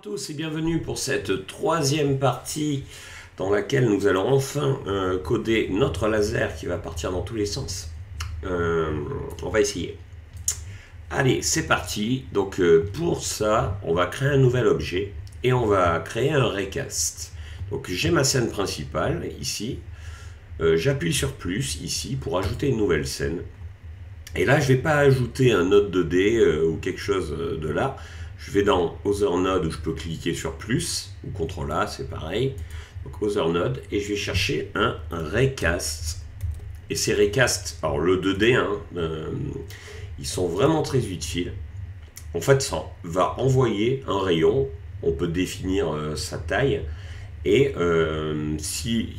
tous et bienvenue pour cette troisième partie dans laquelle nous allons enfin coder notre laser qui va partir dans tous les sens. On va essayer. Allez, c'est parti. Donc pour ça, on va créer un nouvel objet et on va créer un recast. Donc j'ai ma scène principale ici. J'appuie sur plus ici pour ajouter une nouvelle scène. Et là, je ne vais pas ajouter un node 2D ou quelque chose de là. Je vais dans Other Node où je peux cliquer sur plus, ou CTRL A, c'est pareil. Donc Other Node, et je vais chercher un recast. Et ces recasts, alors le 2D, ils sont vraiment très utiles. En fait, ça va envoyer un rayon, on peut définir sa taille, et si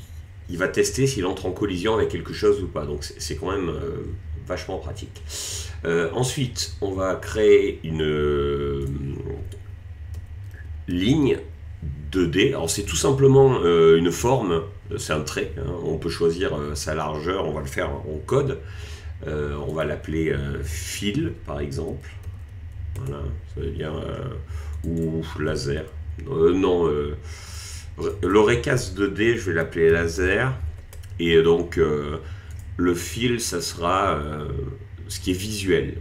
il va tester s'il entre en collision avec quelque chose ou pas. Donc c'est quand même vachement pratique. Ensuite, on va créer une ligne 2D. Alors c'est tout simplement une forme, c'est un trait. On peut choisir sa largeur, on va le faire en code. On va l'appeler fil, par exemple. Voilà, ça veut dire ou laser. Non, le recast 2D, je vais l'appeler laser. Et donc le fil, ça sera ce qui est visuel.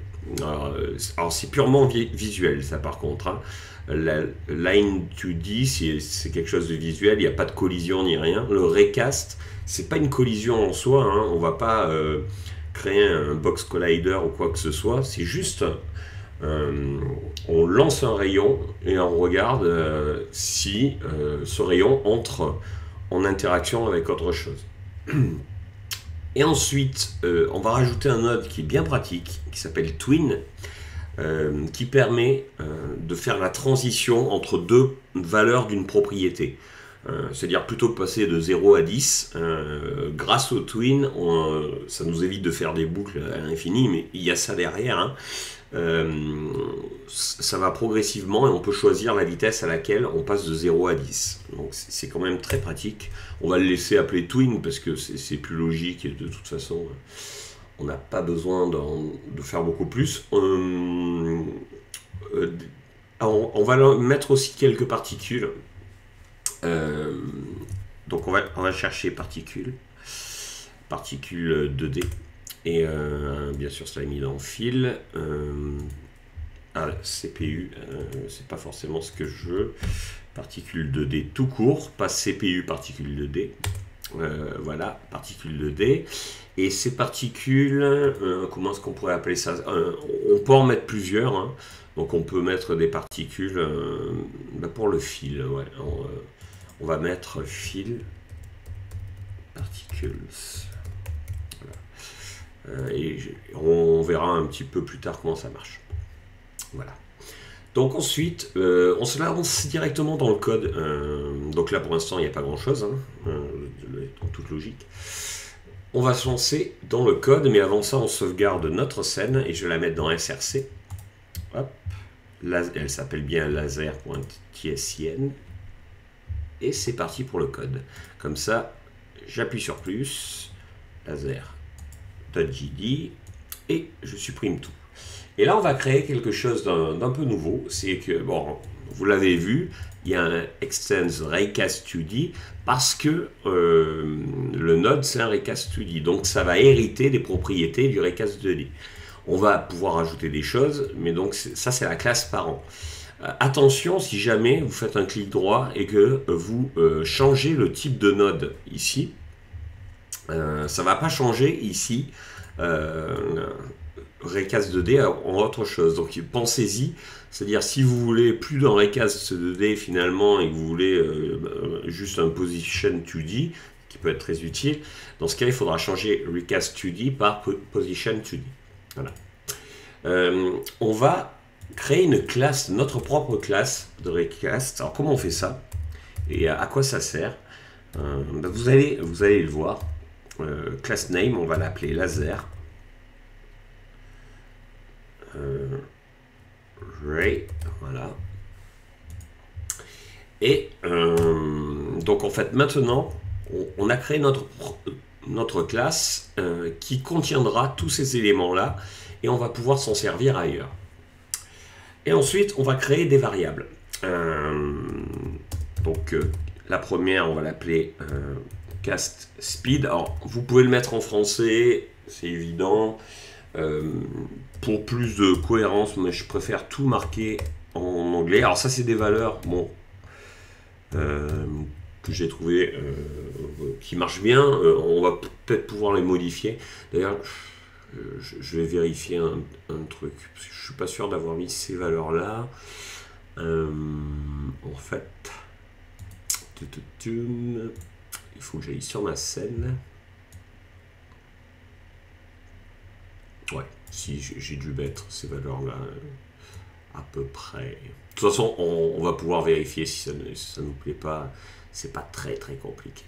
Alors c'est purement visuel, ça par contre. La line 2D, c'est quelque chose de visuel, il n'y a pas de collision ni rien. Le recast, c'est pas une collision en soi, on va pas créer un box collider ou quoi que ce soit, c'est juste on lance un rayon et on regarde si ce rayon entre en interaction avec autre chose. Et ensuite, on va rajouter un node qui est bien pratique, qui s'appelle Twin, qui permet de faire la transition entre deux valeurs d'une propriété. C'est-à-dire plutôt que passer de 0 à 10, grâce au Twin, ça nous évite de faire des boucles à l'infini, mais il y a ça derrière. Ça va progressivement et on peut choisir la vitesse à laquelle on passe de 0 à 10. Donc c'est quand même très pratique. On va le laisser appeler Twin parce que c'est plus logique et de toute façon on n'a pas besoin de faire beaucoup plus. On va mettre aussi quelques particules. Donc on va chercher particules 2D. Et bien sûr, cela est mis dans fil. CPU, c'est pas forcément ce que je veux. Particules 2D tout court, pas CPU particules 2D. Voilà, particules 2D. Et ces particules, comment est-ce qu'on pourrait appeler ça? On peut en mettre plusieurs. Donc on peut mettre des particules pour le fil. Ouais. On va mettre fil particules. Et on verra un petit peu plus tard comment ça marche. Voilà. Donc ensuite, on se lance directement dans le code. Donc là pour l'instant il n'y a pas grand chose, en toute logique. On va se lancer dans le code, mais avant ça on sauvegarde notre scène et je vais la mettre dans SRC. Hop. Elle s'appelle bien laser.tsyn. Et c'est parti pour le code. Comme ça, j'appuie sur plus, laser.gd et je supprime tout. Et là, on va créer quelque chose d'un peu nouveau. C'est que, bon, vous l'avez vu, il y a un extends recast 2D parce que le node, c'est un recast 2D. Donc, ça va hériter des propriétés du recast 2D. On va pouvoir ajouter des choses, mais donc, ça, c'est la classe parent. Attention, si jamais vous faites un clic droit et que vous changez le type de node ici, ça ne va pas changer ici recast 2D en autre chose. Donc pensez-y, c'est-à-dire si vous voulez plus d'un recast 2D finalement et que vous voulez juste un position 2D qui peut être très utile, dans ce cas il faudra changer recast 2D par position 2D. Voilà. On va créer une classe, notre propre classe de recast. Alors comment on fait ça et à quoi ça sert? Vous allez le voir. Class name, on va l'appeler laser. Ray, voilà. Et donc en fait maintenant on a créé notre classe qui contiendra tous ces éléments là et on va pouvoir s'en servir ailleurs. Et ensuite on va créer des variables. Donc la première, on va l'appeler cast speed. Alors vous pouvez le mettre en français, c'est évident. Pour plus de cohérence, mais je préfère tout marquer en anglais. Alors ça c'est des valeurs bon, que j'ai trouvé qui marchent bien. On va peut-être pouvoir les modifier. D'ailleurs, je vais vérifier un truc, parce que je suis pas sûr d'avoir mis ces valeurs là. En fait, il faut que j'aille sur ma scène. Ouais, si j'ai dû mettre ces valeurs là à peu près. De toute façon, on va pouvoir vérifier si ça nous plaît pas. C'est pas très compliqué.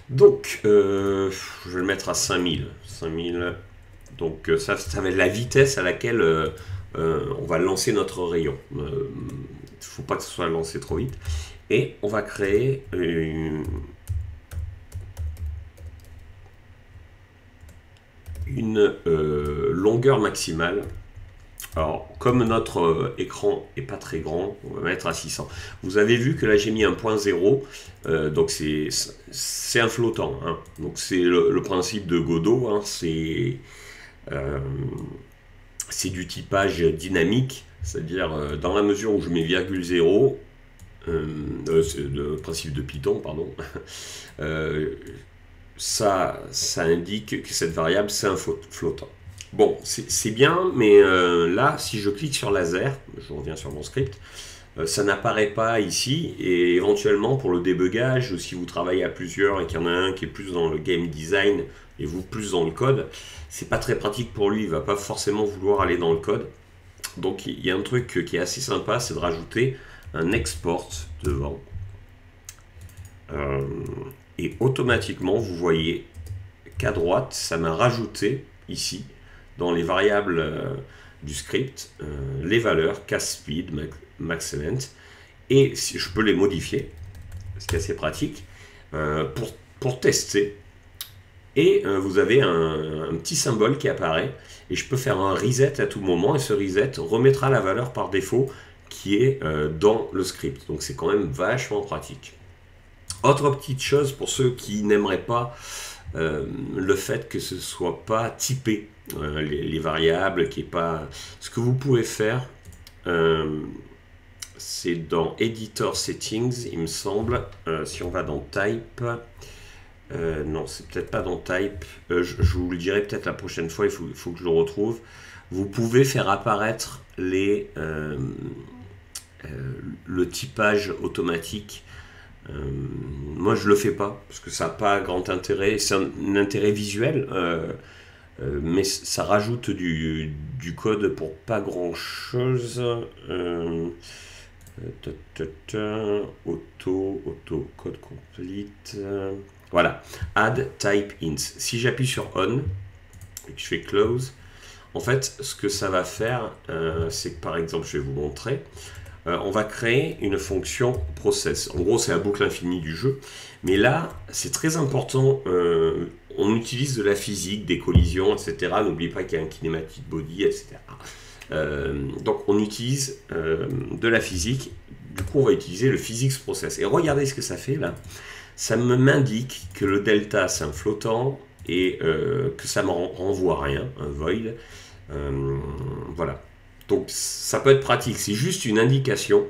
Donc, je vais le mettre à 5000. 5000. Donc, ça va être la vitesse à laquelle on va lancer notre rayon. Il ne faut pas que ce soit lancé trop vite. Et on va créer une longueur maximale. Alors, comme notre écran est pas très grand, on va mettre à 600. Vous avez vu que là j'ai mis un point 0, donc c'est un flottant. Hein. Donc c'est le principe de Godot, hein. C'est du typage dynamique, c'est-à-dire dans la mesure où je mets virgule 0, c'est le principe de Python, pardon, ça indique que cette variable c'est un flottant. Bon, c'est bien, mais là, si je clique sur laser, je reviens sur mon script, ça n'apparaît pas ici, et éventuellement pour le débugage, ou si vous travaillez à plusieurs et qu'il y en a un qui est plus dans le game design et vous plus dans le code, c'est pas très pratique pour lui, il va pas forcément vouloir aller dans le code. Donc il y a un truc qui est assez sympa, c'est de rajouter un export devant. Et automatiquement, vous voyez qu'à droite, ça m'a rajouté ici, dans les variables du script, les valeurs cast speed, max length, et si je peux les modifier, ce qui est assez pratique, pour tester. Et vous avez un petit symbole qui apparaît, et je peux faire un reset à tout moment, et ce reset remettra la valeur par défaut qui est dans le script. Donc c'est quand même vachement pratique. Autre petite chose pour ceux qui n'aimeraient pas le fait que ce soit pas typé, les variables, qui est pas. Ce que vous pouvez faire, c'est dans Editor Settings, il me semble. Si on va dans Type, non, c'est peut-être pas dans Type. Je vous le dirai peut-être la prochaine fois. Il faut que je le retrouve. Vous pouvez faire apparaître le typage automatique. Moi je le fais pas parce que ça n'a pas grand intérêt, c'est un intérêt visuel, mais ça rajoute du code pour pas grand chose. Auto code complete, voilà, add type int. Si j'appuie sur on et que je fais close, en fait ce que ça va faire, c'est que par exemple je vais vous montrer, on va créer une fonction process. En gros, c'est la boucle infinie du jeu. Mais là, c'est très important. On utilise de la physique, des collisions, etc. N'oubliez pas qu'il y a un kinematic body, etc. Donc, on utilise de la physique. Du coup, on va utiliser le physics process. Et regardez ce que ça fait là. Ça m'indique que le delta, c'est un flottant et que ça ne me renvoie rien, un void. Voilà. Donc ça peut être pratique, c'est juste une indication.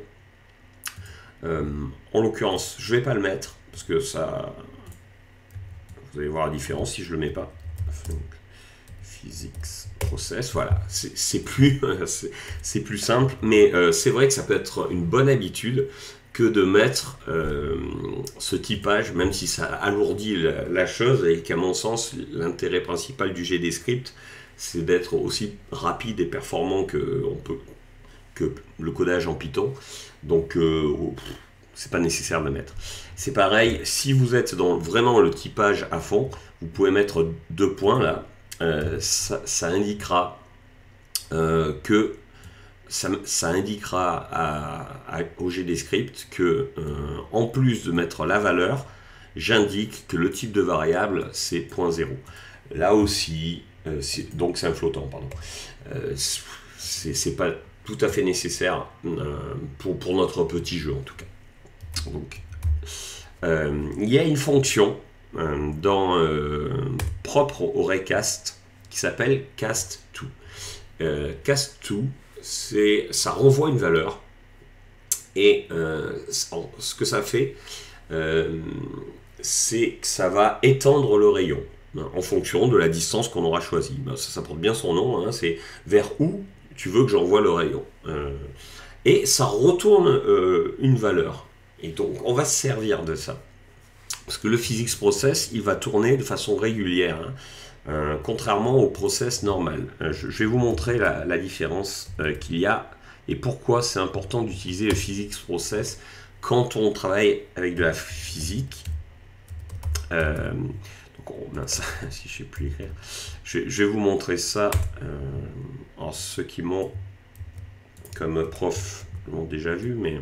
En l'occurrence, je ne vais pas le mettre, parce que ça... Vous allez voir la différence si je ne le mets pas. Donc, physics process, voilà, c'est plus simple, mais c'est vrai que ça peut être une bonne habitude que de mettre ce typage, même si ça alourdit la chose, et qu'à mon sens, l'intérêt principal du GDScript, c'est d'être aussi rapide et performant que le codage en Python. Donc, c'est pas nécessaire de le mettre. C'est pareil, si vous êtes dans vraiment le typage à fond, vous pouvez mettre 2 points là. Ça indiquera que ça indiquera au GDScript que en plus de mettre la valeur, j'indique que le type de variable c'est .0. Là aussi, donc c'est un flottant, pardon. C'est pas tout à fait nécessaire pour notre petit jeu en tout cas. Donc, il y a une fonction propre au Raycast qui s'appelle cast_to. Cast_to, ça renvoie une valeur et ce que ça fait, c'est que ça va étendre le rayon en fonction de la distance qu'on aura choisie. Ça porte bien son nom, hein, c'est vers où tu veux que j'envoie le rayon. Et ça retourne une valeur. Et donc on va se servir de ça. Parce que le physics process, il va tourner de façon régulière, hein, contrairement au process normal. Je vais vous montrer la différence qu'il y a et pourquoi c'est important d'utiliser le physics process quand on travaille avec de la physique. Mince, si je sais plus écrire. Je vais vous montrer ça. Alors ceux qui m'ont comme prof l'ont déjà vu, mais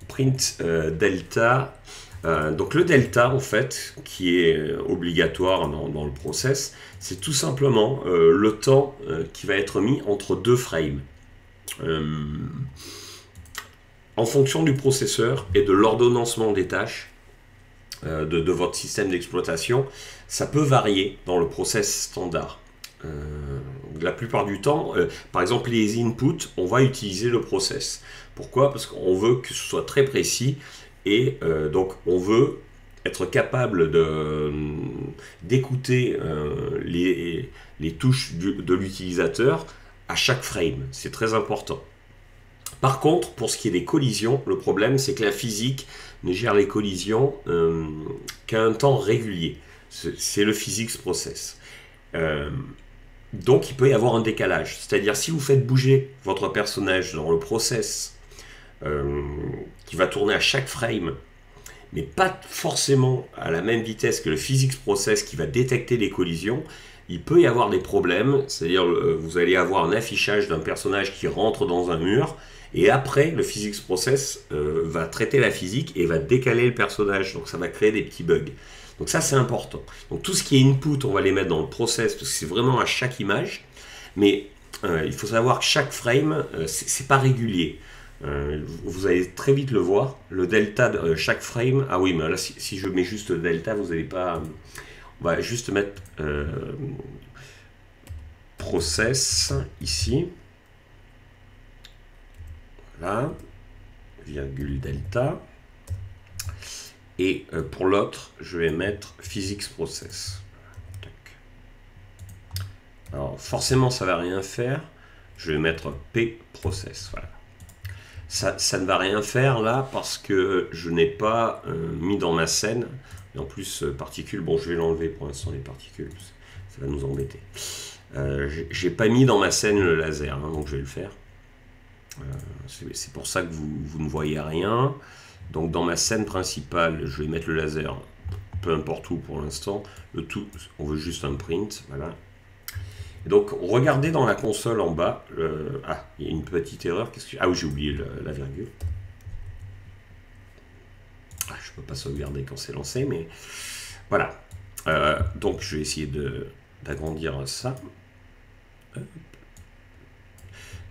print delta. Donc le delta en fait qui est obligatoire dans le process, c'est tout simplement le temps qui va être mis entre deux frames. En fonction du processeur et de l'ordonnancement des tâches de votre système d'exploitation, ça peut varier dans le process standard. La plupart du temps, par exemple les inputs, on va utiliser le process. Pourquoi? Parce qu'on veut que ce soit très précis et donc on veut être capable d'écouter les touches de l'utilisateur à chaque frame. C'est très important. Par contre, pour ce qui est des collisions, le problème c'est que la physique ne gère les collisions qu'à un temps régulier. C'est le physics process. Donc il peut y avoir un décalage. C'est-à-dire si vous faites bouger votre personnage dans le process qui va tourner à chaque frame, mais pas forcément à la même vitesse que le physics process qui va détecter les collisions, il peut y avoir des problèmes. C'est-à-dire vous allez avoir un affichage d'un personnage qui rentre dans un mur, et après le physics process va traiter la physique et va décaler le personnage, donc ça va créer des petits bugs. Donc ça c'est important. Donc tout ce qui est input, on va les mettre dans le process parce que c'est vraiment à chaque image, mais il faut savoir que chaque frame c'est pas régulier. Vous allez très vite le voir, le delta de chaque frame. Ah oui, mais là si je mets juste le delta, vous n'allez pas. On va juste mettre process ici. Voilà, virgule delta. Et pour l'autre, je vais mettre physics process. Alors forcément, ça ne va rien faire. Je vais mettre p process. Voilà. Ça ne va rien faire là parce que je n'ai pas mis dans ma scène. Et en plus, particules, bon, je vais l'enlever pour l'instant, les particules. Ça va nous embêter. J'ai pas mis dans ma scène le laser, hein, donc je vais le faire. C'est pour ça que vous ne voyez rien. Donc dans ma scène principale, je vais mettre le laser peu importe où pour l'instant. Le tout, on veut juste un print, voilà. Et donc regardez dans la console en bas. Ah, il y a une petite erreur. Ah oui, j'ai oublié la virgule. Ah, je peux pas sauvegarder quand c'est lancé, mais voilà. Donc je vais essayer d'agrandir ça.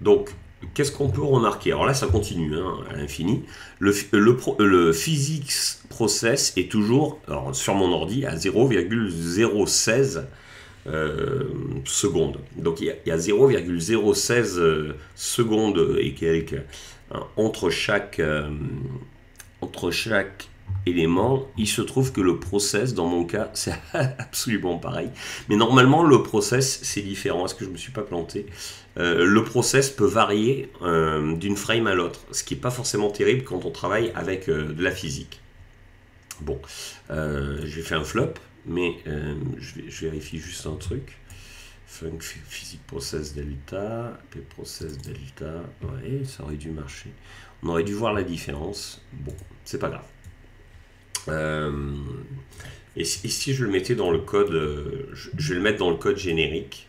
Donc qu'est-ce qu'on peut remarquer? Alors là, ça continue hein, à l'infini. Le physics process est toujours, alors, sur mon ordi, à 0,016 secondes. Donc il y a 0,016 secondes et quelques hein, entre chaque élément. Il se trouve que le process, dans mon cas, c'est absolument pareil. Mais normalement, le process, c'est différent. Est-ce que je ne me suis pas planté? Le process peut varier d'une frame à l'autre, ce qui n'est pas forcément terrible quand on travaille avec de la physique. Bon, j'ai fait un flop, mais je vérifie juste un truc. Func physique process delta, p process delta, ouais, ça aurait dû marcher. On aurait dû voir la différence. Bon, c'est pas grave. Et si je le mettais dans le code, je vais le mettre dans le code générique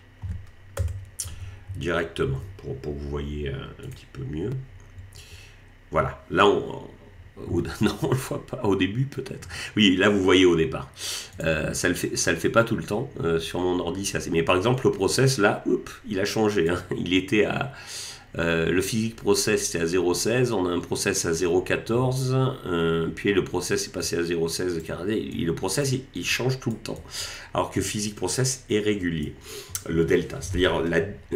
directement pour que vous voyez un petit peu mieux. Voilà, là Non, on le voit pas. Au début, peut-être. Oui, là, vous voyez au départ. Ça le fait pas tout le temps. Sur mon ordi, c'est assez. Mais par exemple, le process, là, il a changé. Hein. Il était à... le physique process c'était à 0,16, on a un process à 0,14, puis le process est passé à 0,16 carré, et le process il change tout le temps, alors que physique process est régulier, le delta, c'est-à-dire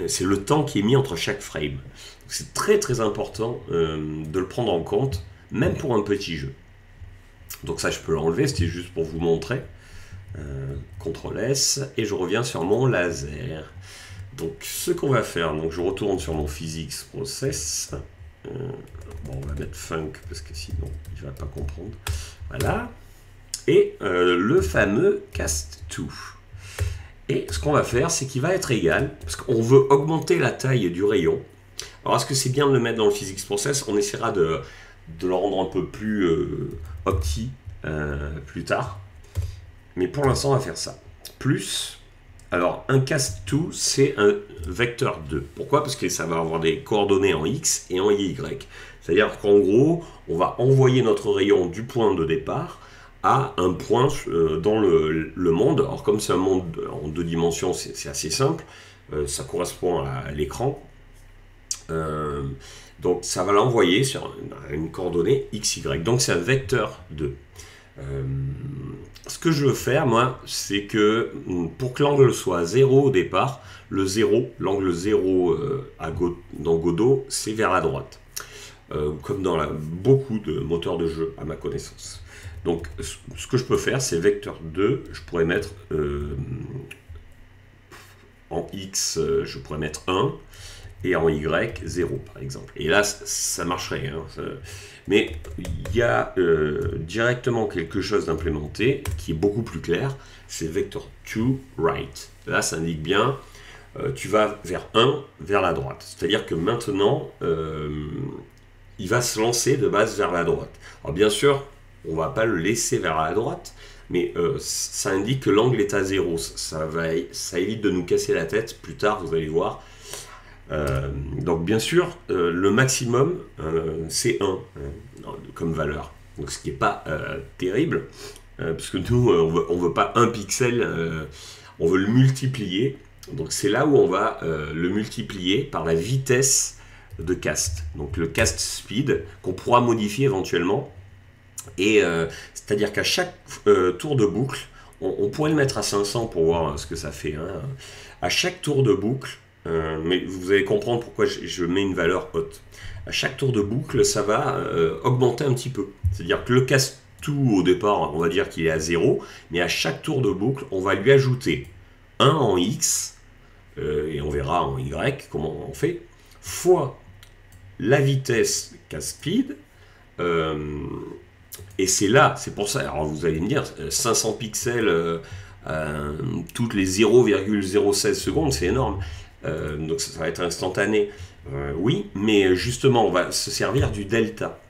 c'est le temps qui est mis entre chaque frame. C'est très très important de le prendre en compte, même pour un petit jeu. Donc ça je peux l'enlever, c'était juste pour vous montrer. CTRL S, et je reviens sur mon laser. Donc ce qu'on va faire, donc je retourne sur mon physics process. Bon, on va mettre funk parce que sinon il ne va pas comprendre. Voilà. Et le fameux cast2. Et ce qu'on va faire, c'est qu'il va être égal, parce qu'on veut augmenter la taille du rayon. Alors est-ce que c'est bien de le mettre dans le physics process? On essaiera de le rendre un peu plus opti plus tard. Mais pour l'instant, on va faire ça. Plus... Alors, un cast2, c'est un vecteur 2. Pourquoi? Parce que ça va avoir des coordonnées en X et en Y. C'est-à-dire qu'en gros, on va envoyer notre rayon du point de départ à un point dans le monde. Alors, comme c'est un monde en 2 dimensions, c'est assez simple. Ça correspond à l'écran. Donc, ça va l'envoyer sur une coordonnée XY. Donc, c'est un vecteur 2. Ce que je veux faire, moi, c'est que pour que l'angle soit 0 au départ, l'angle 0 dans Godot, c'est vers la droite. Comme dans beaucoup de moteurs de jeu, à ma connaissance. Donc, ce que je peux faire, c'est vecteur 2, je pourrais mettre en X, je pourrais mettre 1, et en Y, 0, par exemple. Et là, ça marcherait. Hein, mais il y a directement quelque chose d'implémenté qui est beaucoup plus clair, c'est vector to right. Là, ça indique bien, tu vas vers 1, vers la droite. C'est-à-dire que maintenant, il va se lancer de base vers la droite. Alors bien sûr, on ne va pas le laisser vers la droite, mais ça indique que l'angle est à 0. Ça évite de nous casser la tête plus tard, vous allez voir. Donc bien sûr, le maximum, c'est 1 comme valeur. Donc ce qui n'est pas terrible, parce que nous, on veut pas un pixel, on veut le multiplier. Donc c'est là où on va le multiplier par la vitesse de cast. Donc le cast speed, qu'on pourra modifier éventuellement. Et c'est-à-dire qu'à chaque tour de boucle, on pourrait le mettre à 500 pour voir ce que ça fait. Hein. À chaque tour de boucle, mais vous allez comprendre pourquoi je mets une valeur haute. À chaque tour de boucle, ça va augmenter un petit peu. C'est-à-dire que le cast2 au départ, on va dire qu'il est à 0, mais à chaque tour de boucle, on va lui ajouter 1 en X, et on verra en Y comment on fait, fois la vitesse cast speed, et c'est là, c'est pour ça, alors vous allez me dire, 500 pixels toutes les 0,016 secondes, c'est énorme. Donc ça va être instantané. Oui, mais justement, on va se servir du delta.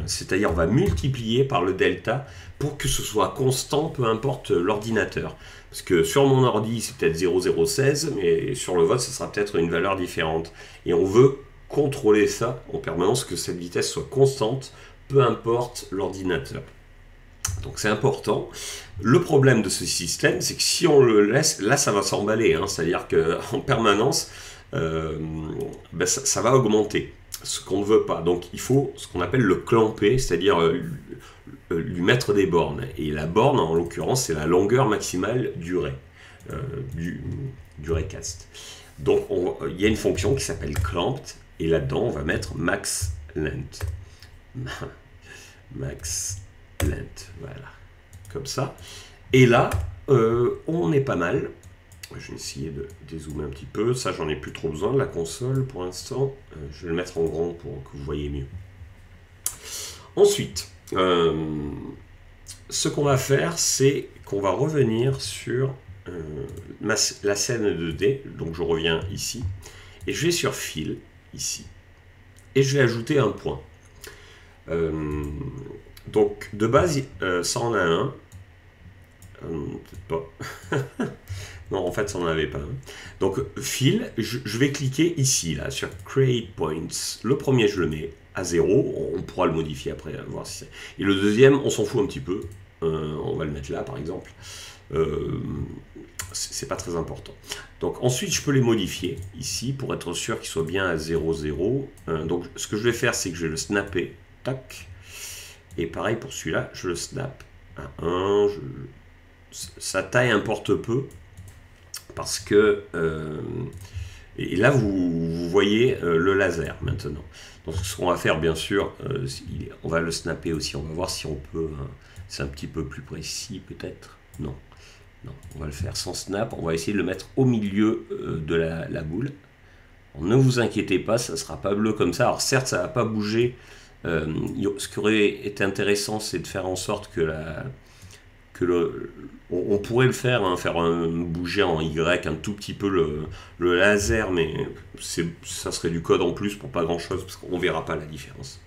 C'est-à-dire, on va multiplier par le delta pour que ce soit constant, peu importe l'ordinateur. Parce que sur mon ordi, c'est peut-être 0,016, mais sur le vôtre, ce sera peut-être une valeur différente. Et on veut contrôler ça en permanence, que cette vitesse soit constante, peu importe l'ordinateur. Donc c'est important. Le problème de ce système, c'est que si on le laisse, là ça va s'emballer, hein, c'est-à-dire qu'en permanence, ça va augmenter, ce qu'on ne veut pas. Donc il faut ce qu'on appelle le clamper, c'est-à-dire lui mettre des bornes. Et la borne, en l'occurrence, c'est la longueur maximale du ray, du raycast. Donc il y a une fonction qui s'appelle clamped, et là-dedans on va mettre max length. Max length, voilà, comme ça. Et là, on est pas mal. Je vais essayer de dézoomer un petit peu. Ça, j'en ai plus trop besoin de la console pour l'instant. Je vais le mettre en grand pour que vous voyez mieux. Ensuite, ce qu'on va faire, c'est qu'on va revenir sur la scène 2D. Donc, je reviens ici. Et je vais sur Fill, ici. Et je vais ajouter un point. Donc, de base, ça en a un. Peut-être pas. Non, en fait, ça n'en avait pas un. Donc, Fill, je vais cliquer ici, là, sur Create Points. Le premier, je le mets à 0, on pourra le modifier après, voir si c'est... Et le deuxième, on s'en fout un petit peu, on va le mettre là par exemple, c'est pas très important. Donc ensuite je peux les modifier ici pour être sûr qu'ils soient bien à 0, 0. Donc ce que je vais faire, c'est que je vais le snapper, tac, et pareil pour celui-là, je le snap à 1, sa taille importe peu, parce que... et là, vous voyez le laser maintenant. Donc, ce qu'on va faire, bien sûr, on va le snapper aussi. On va voir si on peut. C'est un petit peu plus précis, peut-être. Non. Non, on va le faire sans snap. On va essayer de le mettre au milieu de la boule. Alors, ne vous inquiétez pas, ça ne sera pas bleu comme ça. Alors, certes, ça ne va pas bouger. Ce qui aurait été intéressant, c'est de faire en sorte que on pourrait le faire, hein, bouger en Y un tout petit peu le laser, mais ça serait du code en plus pour pas grand chose, parce qu'on verra pas la différence.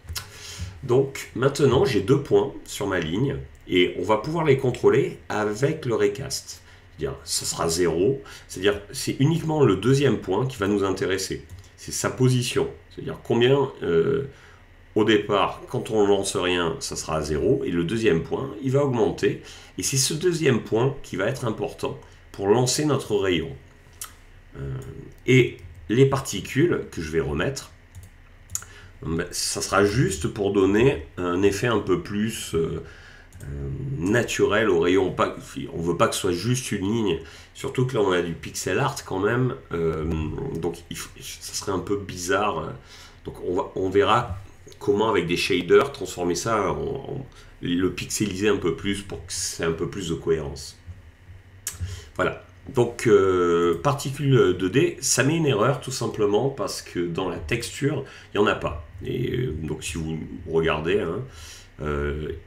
Donc maintenant j'ai 2 points sur ma ligne, et on va pouvoir les contrôler avec le recast. C'est-à-dire, ça sera 0, c'est-à-dire c'est uniquement le deuxième point qui va nous intéresser. C'est sa position, c'est-à-dire combien... au départ, quand on lance rien, ça sera à 0. Et le deuxième point, il va augmenter. Et c'est ce deuxième point qui va être important pour lancer notre rayon. Et les particules que je vais remettre, ça sera juste pour donner un effet un peu plus naturel au rayon. On ne veut pas que ce soit juste une ligne. Surtout que là, on a du pixel art quand même. Donc, ça serait un peu bizarre. Donc, on verra comment avec des shaders transformer ça, le pixeliser un peu plus pour que c'est un peu plus de cohérence. Voilà, donc particules 2D, ça met une erreur tout simplement parce que dans la texture, il n'y en a pas. Et donc si vous regardez, hein,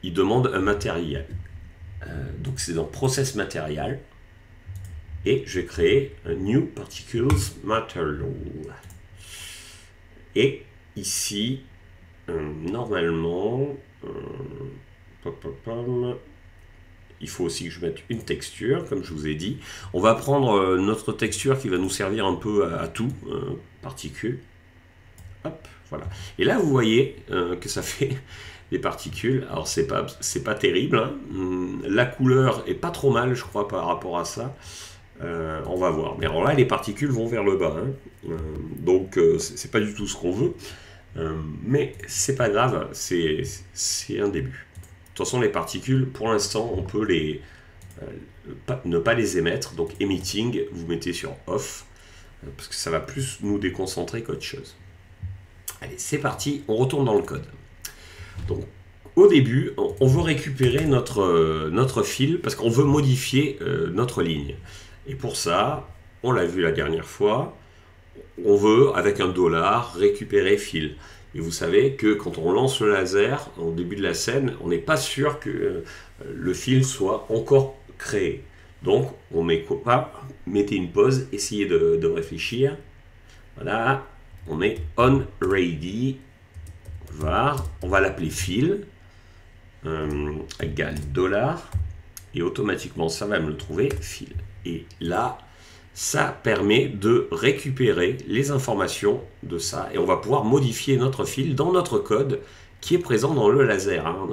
il demande un matériel. Donc c'est dans Process Material. Et je vais créer un New Particles Material. Et ici, normalement, il faut aussi que je mette une texture, comme je vous ai dit. On va prendre notre texture qui va nous servir un peu à tout, particules. Hop, voilà. Et là, vous voyez que ça fait des particules. Alors, c'est pas terrible, hein. La couleur est pas trop mal, je crois, par rapport à ça. On va voir. Mais alors là, les particules vont vers le bas, hein. Donc, c'est pas du tout ce qu'on veut. Mais c'est pas grave, c'est un début. De toute façon, les particules, pour l'instant, on peut ne pas les émettre. Donc, emitting, vous mettez sur off, parce que ça va plus nous déconcentrer qu'autre chose. Allez, c'est parti, on retourne dans le code. Donc, au début, on veut récupérer notre fil, parce qu'on veut modifier notre ligne. Et pour ça, on l'a vu la dernière fois, on veut, avec un dollar, récupérer fil. Et vous savez que quand on lance le laser, au début de la scène, on n'est pas sûr que le fil soit encore créé. Donc, on met quoi? Mettez une pause, essayez de réfléchir. Voilà, on met on ready, var, on va l'appeler fil, égale dollar, et automatiquement, ça va me le trouver, fil. Et là, ça permet de récupérer les informations de ça et on va pouvoir modifier notre fil dans notre code qui est présent dans le laser, hein,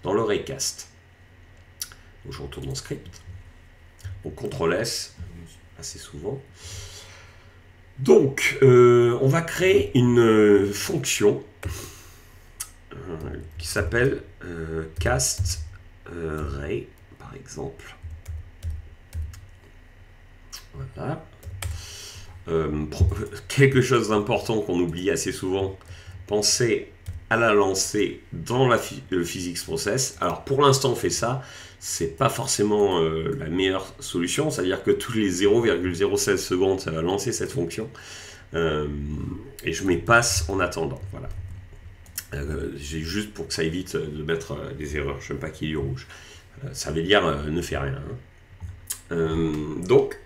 dans le recast. Donc, je retourne dans script. Donc CTRL S assez souvent. Donc on va créer une fonction qui s'appelle cast ray par exemple. Voilà. Quelque chose d'important qu'on oublie assez souvent, pensez à la lancer dans le physics process. Alors pour l'instant on fait ça, c'est pas forcément la meilleure solution, c'est-à-dire que tous les 0,016 secondes ça va lancer cette fonction et je mets passe en attendant. Voilà. J'ai juste pour que ça évite de mettre des erreurs, je n'aime pas qu'il y ait du rouge. Ça veut dire ne fais rien. Donc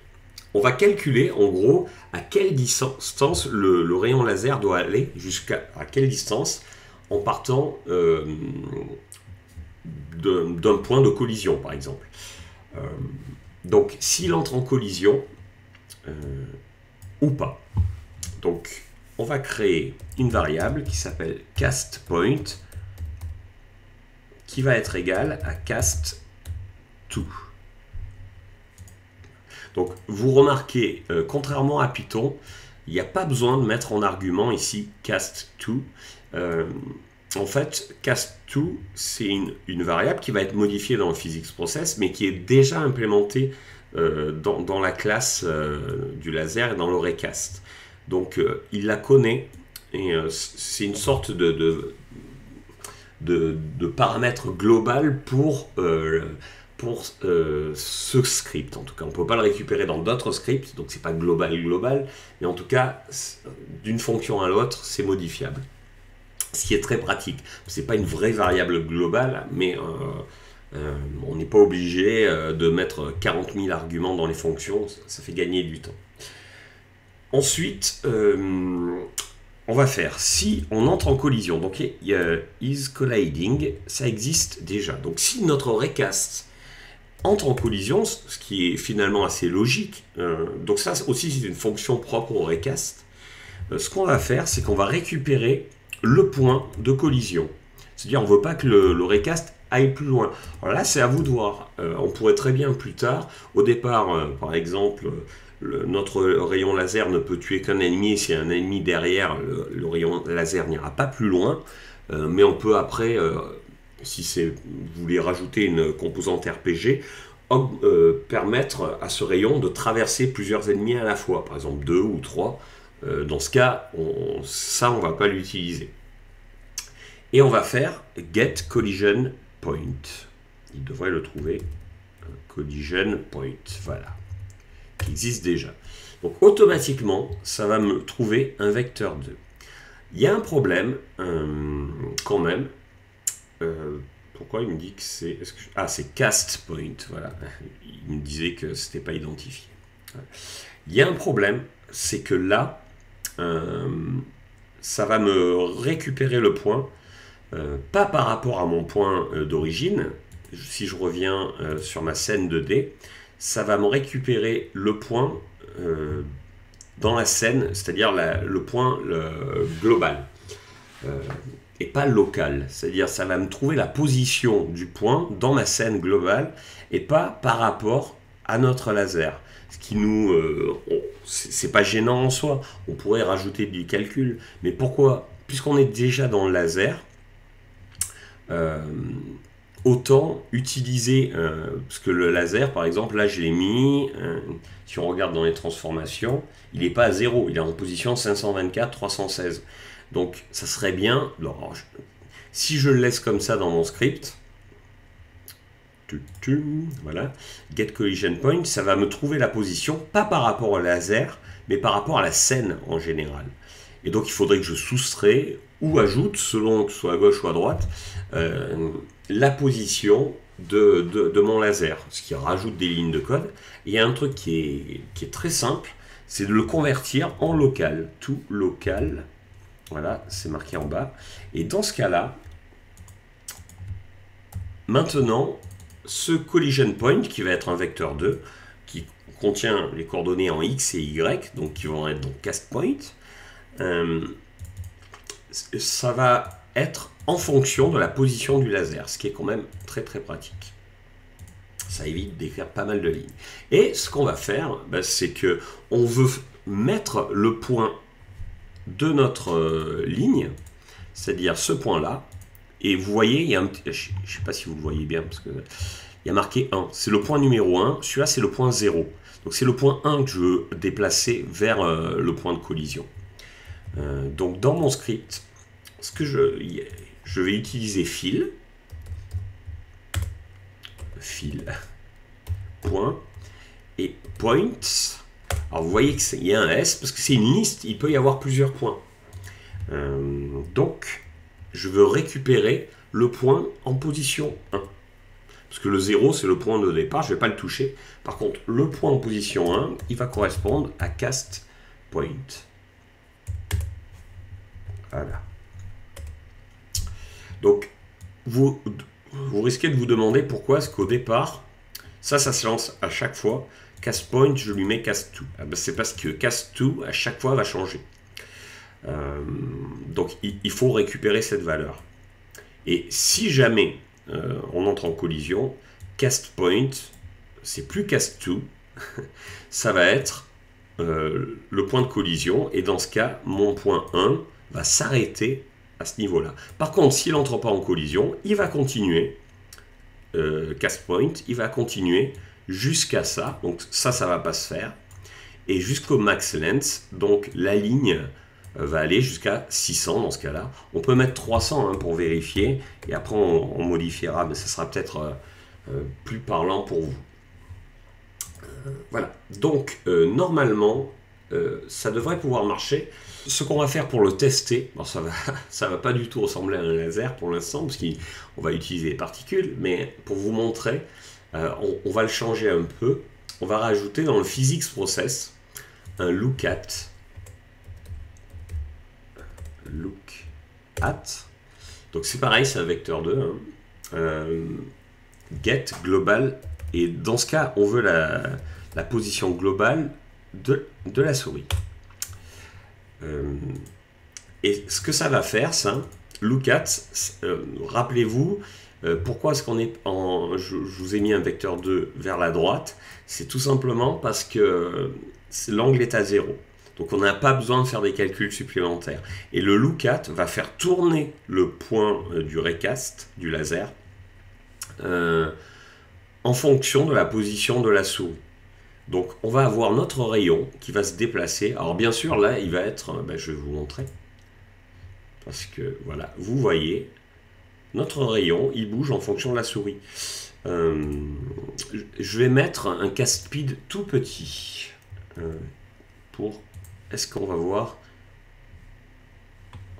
on va calculer en gros à quelle distance le rayon laser doit aller, jusqu'à quelle distance, en partant d'un point de collision par exemple. Donc s'il entre en collision ou pas. Donc on va créer une variable qui s'appelle castPoint, qui va être égale à cast2. Donc, vous remarquez, contrairement à Python, il n'y a pas besoin de mettre en argument ici cast2. En fait, cast2, c'est une variable qui va être modifiée dans le physics process, mais qui est déjà implémentée dans la classe du laser et dans le recast. Donc, il la connaît, et c'est une sorte de paramètre global pour ce script. En tout cas, on ne peut pas le récupérer dans d'autres scripts, donc c'est pas global, mais en tout cas, d'une fonction à l'autre, c'est modifiable. Ce qui est très pratique. C'est pas une vraie variable globale, mais on n'est pas obligé de mettre 40 000 arguments dans les fonctions, ça fait gagner du temps. Ensuite, on va faire, si on entre en collision, donc il y a is colliding, ça existe déjà. Donc si notre recast entre en collision, ce qui est finalement assez logique, donc ça aussi c'est une fonction propre au recast, ce qu'on va faire, c'est qu'on va récupérer le point de collision. C'est-à-dire on ne veut pas que le recast aille plus loin. Alors là, c'est à vous de voir. On pourrait très bien plus tard, au départ, par exemple, notre rayon laser ne peut tuer qu'un ennemi, et s'il y a un ennemi derrière, le rayon laser n'ira pas plus loin, mais on peut après, si vous voulez rajouter une composante RPG, permettre à ce rayon de traverser plusieurs ennemis à la fois, par exemple 2 ou 3. Dans ce cas, on ne va pas l'utiliser. Et on va faire get collision point. Il devrait le trouver. Collision point, voilà. Qui existe déjà. Donc automatiquement, ça va me trouver un vecteur 2. Il y a un problème, quand même. Pourquoi il me dit que c'est... c'est cast point, voilà. Il me disait que ce n'était pas identifié. Il y a un problème, c'est que là, ça va me récupérer le point, pas par rapport à mon point d'origine. Si je reviens sur ma scène 2D, ça va me récupérer le point dans la scène, c'est-à-dire le point global, et pas local. C'est-à-dire ça va me trouver la position du point dans ma scène globale, et pas par rapport à notre laser. Ce qui nous... c'est pas gênant en soi, on pourrait rajouter du calcul, mais pourquoi? Puisqu'on est déjà dans le laser, autant utiliser, parce que le laser, par exemple, là je l'ai mis, si on regarde dans les transformations, il n'est pas à 0, il est en position 524, 316. Donc ça serait bien, alors, si je le laisse comme ça dans mon script, voilà, get collision point, ça va me trouver la position, pas par rapport au laser, mais par rapport à la scène en général. Et donc il faudrait que je soustrais ou ajoute, selon que ce soit à gauche ou à droite, la position de mon laser, ce qui rajoute des lignes de code. Et il y a un truc qui est très simple, c'est de le convertir en local, tout local. Voilà, c'est marqué en bas. Et dans ce cas-là, maintenant, ce collision point, qui va être un vecteur 2, qui contient les coordonnées en x et y, donc qui vont être donc cast point, ça va être en fonction de la position du laser, ce qui est quand même très très pratique. Ça évite d'écrire pas mal de lignes. Et ce qu'on va faire, c'est que on veut mettre le point de notre ligne, c'est-à-dire ce point-là, et vous voyez, il y a un petit, je ne sais pas si vous le voyez bien, parce que il y a marqué 1, c'est le point numéro 1, celui-là c'est le point 0. Donc c'est le point 1 que je veux déplacer vers le point de collision. Donc dans mon script, ce que je vais utiliser fil, point, et points. Alors vous voyez qu'il y a un S, parce que c'est une liste, il peut y avoir plusieurs points. Donc, je veux récupérer le point en position 1. Parce que le 0, c'est le point de départ, je ne vais pas le toucher. Par contre, le point en position 1, il va correspondre à cast point. Voilà. Donc, vous risquez de vous demander pourquoi est-ce qu'au départ, ça se lance à chaque fois. Cast point, je lui mets cast2. Ah ben c'est parce que cast2, à chaque fois, va changer. Donc il faut récupérer cette valeur. Et si jamais on entre en collision, cast point, c'est plus cast to, ça va être le point de collision, et dans ce cas, mon point 1 va s'arrêter à ce niveau-là. Par contre, s'il n'entre pas en collision, il va continuer, cast point, il va continuer jusqu'à ça, donc ça va pas se faire, et jusqu'au max length, donc la ligne va aller jusqu'à 600 dans ce cas-là. On peut mettre 300 hein, pour vérifier, et après on modifiera, mais ça sera peut-être plus parlant pour vous. Voilà, donc normalement, ça devrait pouvoir marcher. Ce qu'on va faire pour le tester, bon, ça va pas du tout ressembler à un laser pour l'instant, parce qu'on va utiliser des particules, mais pour vous montrer, on va le changer un peu. On va rajouter dans le physics process un look at. Donc c'est pareil, c'est un vecteur 2. Hein. Get global, et dans ce cas, on veut la position globale de la souris. Et ce que ça va faire, ça, look at, rappelez-vous, pourquoi est-ce qu'on est en... Je vous ai mis un vecteur 2 vers la droite, c'est tout simplement parce que l'angle est à 0. Donc on n'a pas besoin de faire des calculs supplémentaires. Et le look at va faire tourner le point du raycast, du laser, en fonction de la position de la souris. Donc on va avoir notre rayon qui va se déplacer. Alors bien sûr là il va être, je vais vous montrer. Parce que voilà, vous voyez, notre rayon il bouge en fonction de la souris. Je vais mettre un cast speed tout petit. Est-ce qu'on va voir?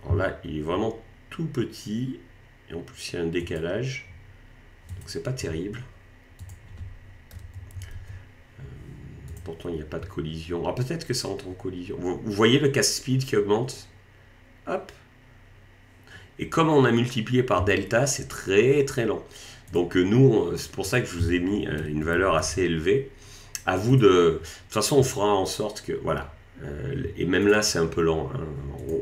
Alors là il est vraiment tout petit. Et en plus il y a un décalage. Donc c'est pas terrible. Pourtant, il n'y a pas de collision. Alors peut-être que ça entre en collision. Vous voyez le cast speed qui augmente? Hop. Et comme on a multiplié par delta, c'est très très lent. Donc nous, c'est pour ça que je vous ai mis une valeur assez élevée. À vous de... De toute façon, on fera en sorte que... Voilà. Et même là, c'est un peu lent. Hein.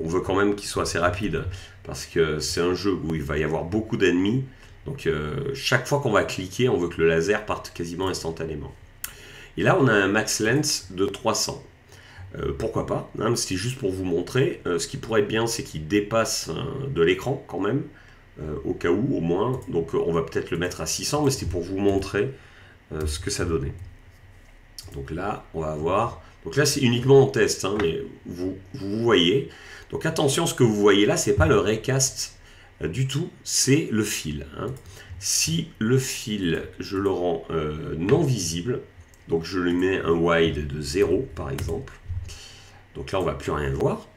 On veut quand même qu'il soit assez rapide. Parce que c'est un jeu où il va y avoir beaucoup d'ennemis. Donc chaque fois qu'on va cliquer, on veut que le laser parte quasiment instantanément. Et là, on a un max length de 300. Pourquoi pas, hein, c'était juste pour vous montrer. Ce qui pourrait être bien, c'est qu'il dépasse de l'écran quand même, au cas où, au moins. Donc on va peut-être le mettre à 600, mais c'était pour vous montrer ce que ça donnait. Donc là, on va avoir... Donc là, c'est uniquement en test, hein, mais vous voyez. Donc attention, ce que vous voyez là, c'est pas le raycast du tout, c'est le fil. Hein. Si le fil, je le rends non visible, donc je lui mets un wide de 0 par exemple. Donc là on va plus rien voir.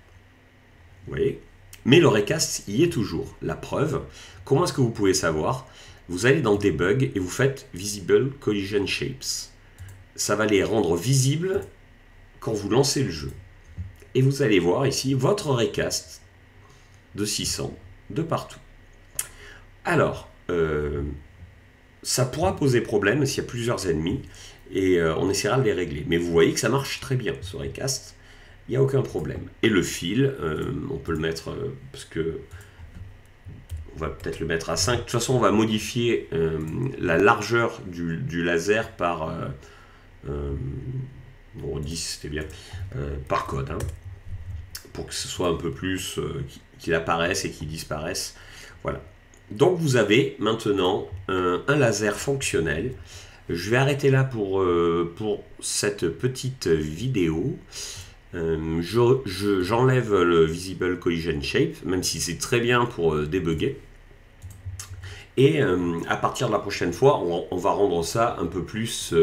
Vous voyez. Mais le raycast y est toujours. La preuve, comment est-ce que vous pouvez savoir? Vous allez dans Debug et vous faites Visible Collision Shapes. Ça va les rendre visibles quand vous lancez le jeu. Et vous allez voir ici votre raycast de 600 de partout. Alors, ça pourra poser problème s'il y a plusieurs ennemis. Et on essaiera de les régler. Mais vous voyez que ça marche très bien, ce raycast. Il n'y a aucun problème. Et le fil, on peut le mettre, parce que on va peut-être le mettre à 5. De toute façon, on va modifier la largeur du laser par... bon, 10, c'était bien. Par code. Hein, pour que ce soit un peu plus... qu'il apparaisse et qu'il disparaisse. Voilà. Donc, vous avez maintenant un laser fonctionnel. Je vais arrêter là pour cette petite vidéo. J'enlève le Visible Collision Shape, même si c'est très bien pour débugger. Et à partir de la prochaine fois, on va rendre ça un peu plus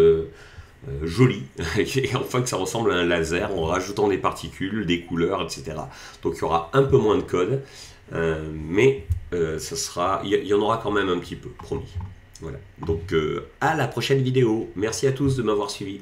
joli, et enfin que ça ressemble à un laser, en rajoutant des particules, des couleurs, etc. Donc il y aura un peu moins de code, mais ça sera, il y en aura quand même un petit peu, promis. Voilà. Donc à la prochaine vidéo. Merci à tous de m'avoir suivi.